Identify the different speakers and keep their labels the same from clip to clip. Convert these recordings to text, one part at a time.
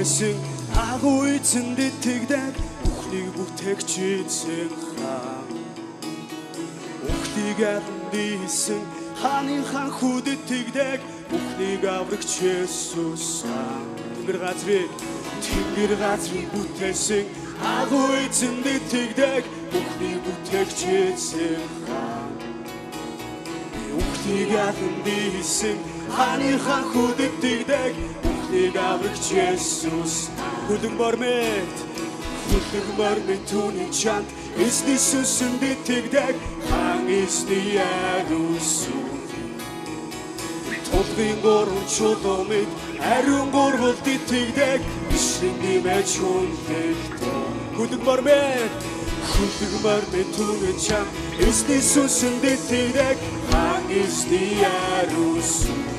Speaker 1: бүтээсэн агуу эзэн дэтгэдэг бүхнийг бүтээгч эзэн хаан бүхнийг алндийсэн хааны хүүд итгэдэг бүхнийг аврагч Есүс хаан Тэнгэр газрыг бүтээсэн агуу эзэн дэтгэдэг бүхнийг бүтээгч эзэн хаан бүхнийг алндийсэн хааны хүүд итгэдэг бүхнийг аврагч Есүс Хүлэн бормэт түүний чанд эзний сүнсэнд итгэдэг хаан эзний яруусан Толгын гурван чулуумыг ариун гурвалд итгэдэг ишрэн нэмэж хүндэгтэн Хүлэн бормэт түүний чанд эзний сүнсэнд итгэдэг хаан эзний яруусан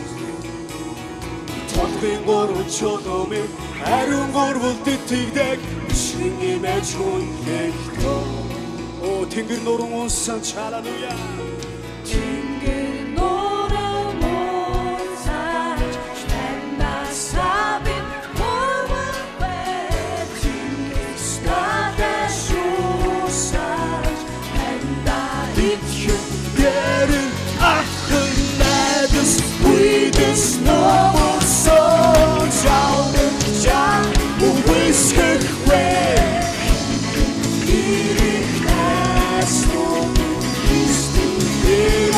Speaker 1: Толгын гурван чулуумыг ариун гурвалд итгэдэг ишрэн нэмэж хүндэгтэн Тэнгэр нуран унсан халелуя There's no more songs out of time. We'll whisper away. It has no history.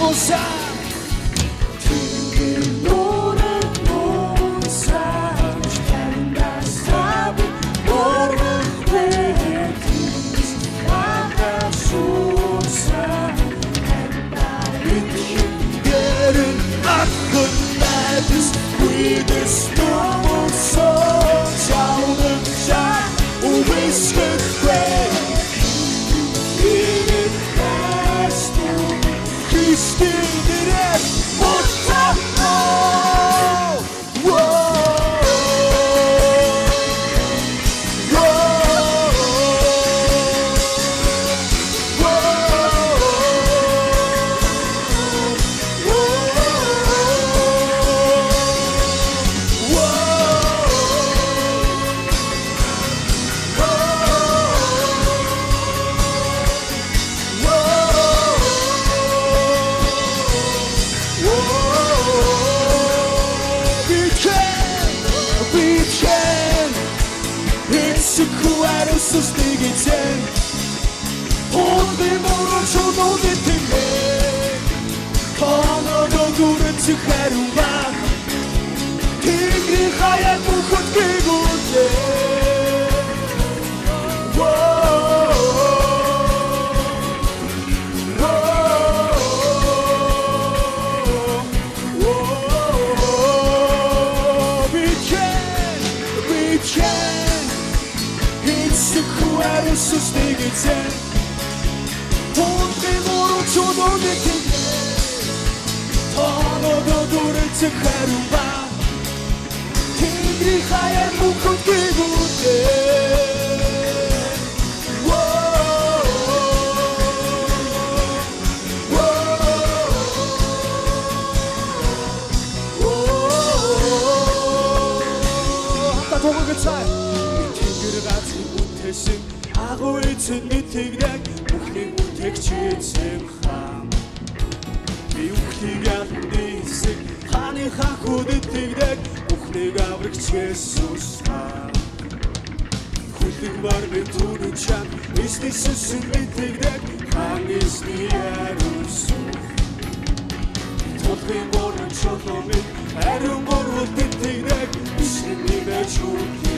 Speaker 1: What's up, Юухийг ялнисэг хааны хахууд итгэдэг Бүхнийг аврагч Есүс та Хүлэг мар би түүний чам Иесус'n итгэдэг хаан эзний яруусуу Тулхын борон чулуумыг ариун боролт итгэдэг Бишрэн нэмэж үгүй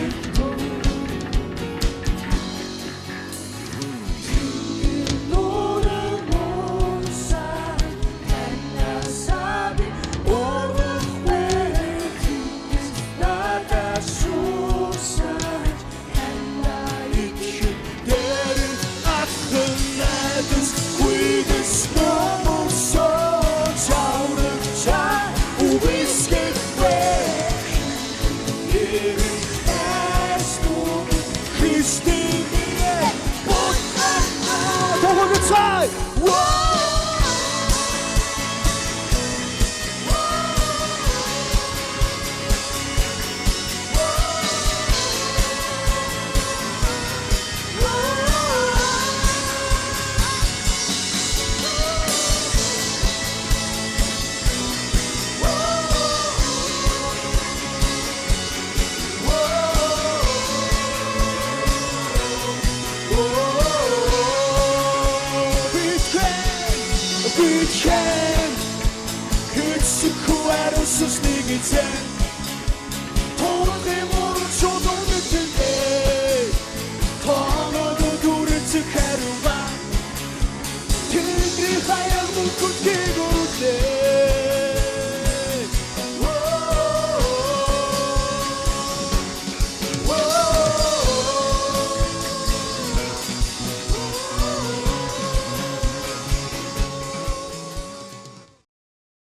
Speaker 1: Good